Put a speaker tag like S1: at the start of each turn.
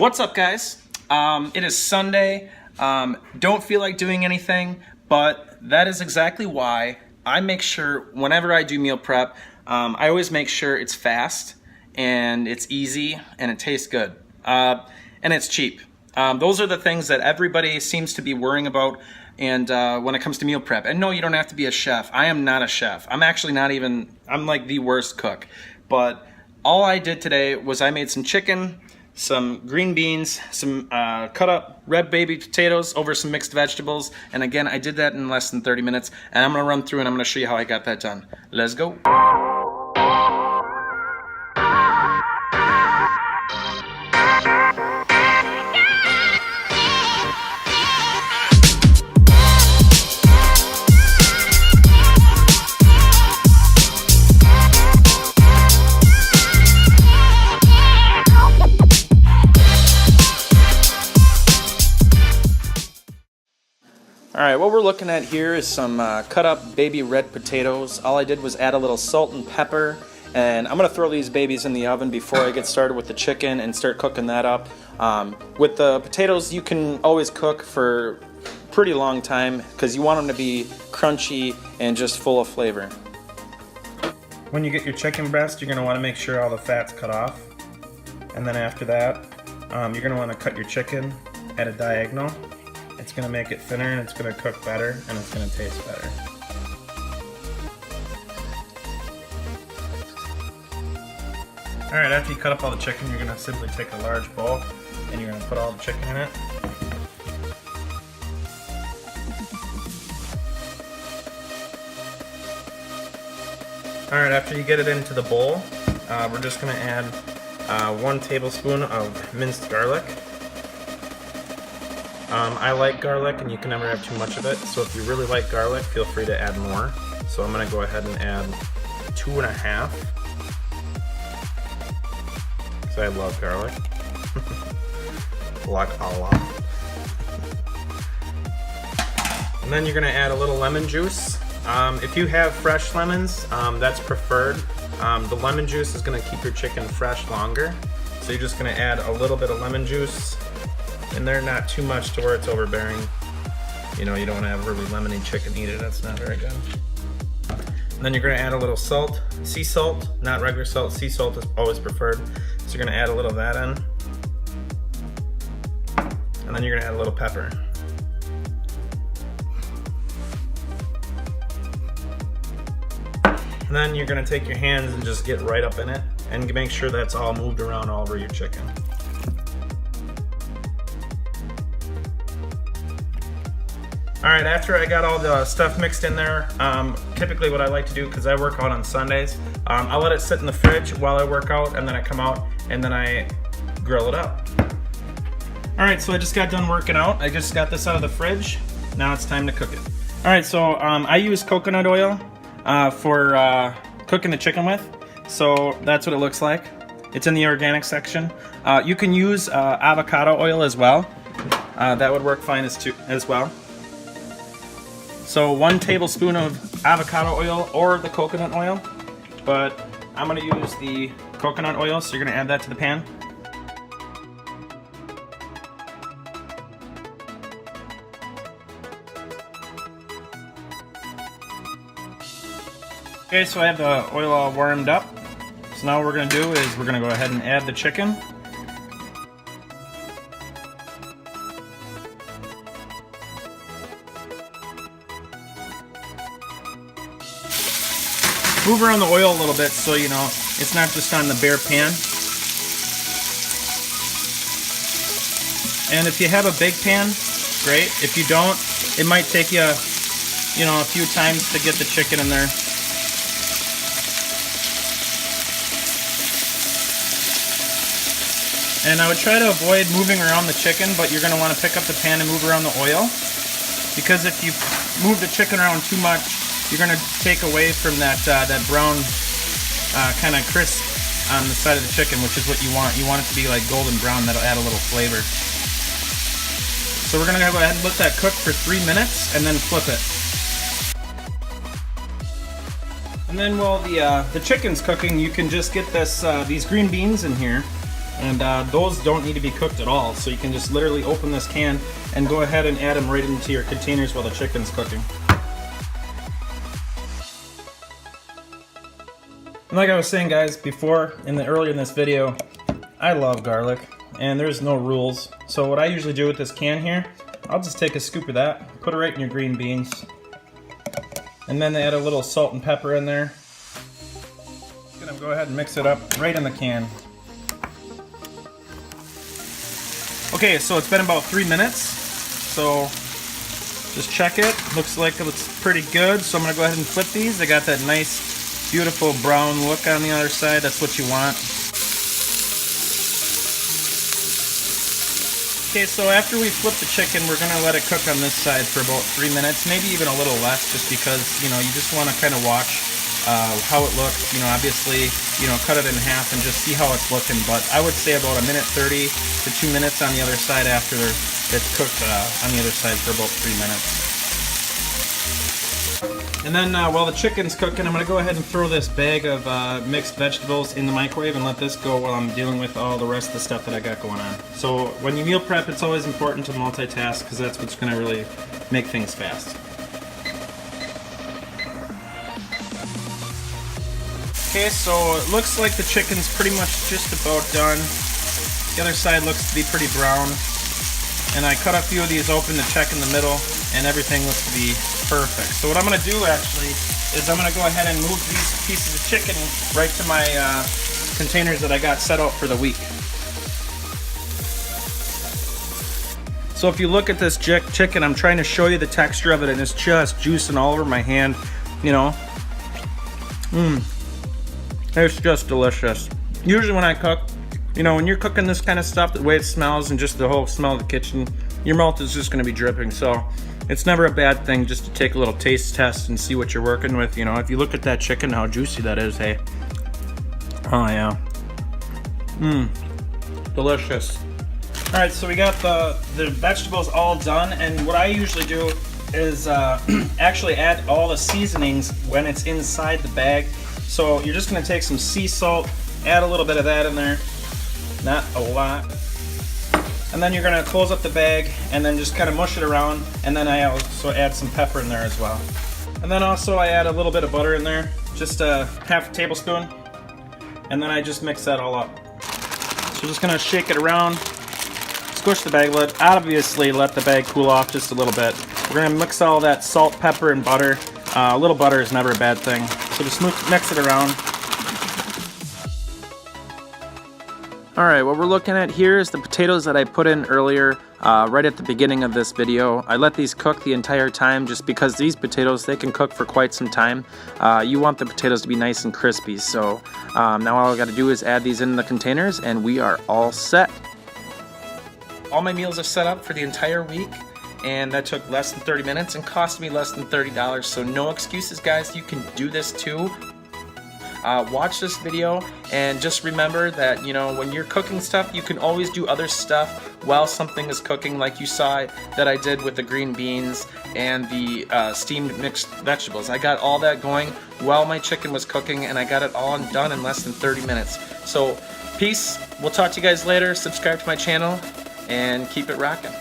S1: What's up, guys? It is Sunday. Don't feel like doing anything, but that is exactly why I make sure whenever I do meal prep, I always make sure it's fast and it's easy and it tastes good and it's cheap. Those are the things that everybody seems to be worrying about and when it comes to meal prep. And no, you don't have to be a chef. I am not a chef. I'm actually not even, I'm like the worst cook. But all I did today was I made some chicken, some green beans, some cut up red baby potatoes over some mixed vegetables. And again, I did that in less than 30 minutes. And I'm gonna run through and I'm gonna show you how I got that done. Let's go. All right, what we're looking at here is some cut up baby red potatoes. All I did was add a little salt and pepper, and I'm gonna throw these babies in the oven before I get started with the chicken and start cooking that up. With the potatoes, you can always cook for a pretty long time because you want them to be crunchy and just full of flavor. When you get your chicken breast, you're gonna wanna make sure all the fat's cut off. And then after that, you're gonna wanna cut your chicken at a diagonal. It's going to make it thinner and it's going to cook better and it's going to taste better. Alright, after you cut up all the chicken, you're going to simply take a large bowl and you're going to put all the chicken in it. Alright, after you get it into the bowl, we're just going to add 1 tablespoon of minced garlic. I like garlic and you can never have too much of it, so if you really like garlic, feel free to add more. So I'm going to go ahead and add 2.5, because I love garlic. Like a lot. And then you're going to add a little lemon juice. If you have fresh lemons, that's preferred. The lemon juice is going to keep your chicken fresh longer, so you're just going to add a little bit of lemon juice. And they're not too much to where it's overbearing. You know, you don't want to have really lemony chicken either. That's not very good. And then you're going to add a little salt, sea salt, not regular salt. Sea salt is always preferred. So you're going to add a little of that in. And then you're going to add a little pepper. And then you're going to take your hands and just get right up in it and make sure that's all moved around all over your chicken. Alright, after I got all the stuff mixed in there, typically what I like to do, because I work out on Sundays, I let it sit in the fridge while I work out, and then I come out and then I grill it up. Alright, so I just got done working out. I just got this out of the fridge. Now it's time to cook it. Alright, so I use coconut oil for cooking the chicken with. So that's what it looks like. It's in the organic section. You can use avocado oil as well. That would work fine as well. So 1 tablespoon of avocado oil or the coconut oil, but I'm going to use the coconut oil, so you're going to add that to the pan. Okay, so I have the oil all warmed up. So now what we're going to do is we're going to go ahead and add the chicken. Move around the oil a little bit so you know it's not just on the bare pan. And if you have a big pan, great. If you don't, it might take you, a few times to get the chicken in there. And I would try to avoid moving around the chicken, but you're going to want to pick up the pan and move around the oil, because if you move the chicken around too much, you're going to take away from that brown kind of crisp on the side of the chicken, which is what you want. You want it to be like golden brown. That'll add a little flavor. So we're going to go ahead and let that cook for 3 minutes and then flip it. And then while the chicken's cooking, you can just get these green beans in here. And those don't need to be cooked at all, so you can just literally open this can and go ahead and add them right into your containers while the chicken's cooking. And like I was saying, guys, before, earlier in this video, I love garlic, and there's no rules. So what I usually do with this can here, I'll just take a scoop of that, put it right in your green beans, and then add a little salt and pepper in there. Gonna go ahead and mix it up right in the can. Okay, so it's been about 3 minutes, so just check it. Looks like it looks pretty good, so I'm gonna go ahead and flip these. They got that nice beautiful brown look on the other side. That's what you want. Okay, so after we flip the chicken, we're gonna let it cook on this side for about 3 minutes, maybe even a little less, just because, you know, you just want to kind of watch how it looks. You know, obviously, you know, cut it in half and just see how it's looking. But I would say about 1:30 to 2 minutes on the other side after it's cooked on the other side for about 3 minutes. And then while the chicken's cooking, I'm going to go ahead and throw this bag of mixed vegetables in the microwave and let this go while I'm dealing with all the rest of the stuff that I got going on. So when you meal prep, it's always important to multitask because that's what's going to really make things fast. Okay, so it looks like the chicken's pretty much just about done. The other side looks to be pretty brown. And I cut a few of these open to check in the middle, and everything looks to be perfect. So what I'm going to do actually is I'm going to go ahead and move these pieces of chicken right to my containers that I got set out for the week. So if you look at this chicken, I'm trying to show you the texture of it, and it's just juicing all over my hand, you know. It's just delicious. Usually when I cook, you know, when you're cooking this kind of stuff, the way it smells and just the whole smell of the kitchen, your mouth is just going to be dripping. So it's never a bad thing just to take a little taste test and see what you're working with. You know, if you look at that chicken, how juicy that is, hey. Oh yeah. Delicious. All right, so we got the vegetables all done, and what I usually do is actually add all the seasonings when it's inside the bag. So you're just going to take some sea salt, add a little bit of that in there. Not a lot. And then you're going to close up the bag and then just kind of mush it around, and then I also add some pepper in there as well. And then also I add a little bit of butter in there, just a half a tablespoon, and then I just mix that all up. So just going to shake it around, squish the bag lid, obviously let the bag cool off just a little bit. We're going to mix all that salt, pepper, and butter. A little butter is never a bad thing. So just mix it around. Alright, what we're looking at here is the potatoes that I put in earlier, right at the beginning of this video. I let these cook the entire time just because these potatoes, they can cook for quite some time. You want the potatoes to be nice and crispy, so now all I got to do is add these in the containers and we are all set. All my meals are set up for the entire week, and that took less than 30 minutes and cost me less than $30, so no excuses, guys. You can do this too. Watch this video and just remember that, you know, when you're cooking stuff, you can always do other stuff while something is cooking, like you saw that I did with the green beans and the steamed mixed vegetables. I got all that going while my chicken was cooking, and I got it all done in less than 30 minutes. So peace. We'll talk to you guys later. Subscribe to my channel and keep it rocking.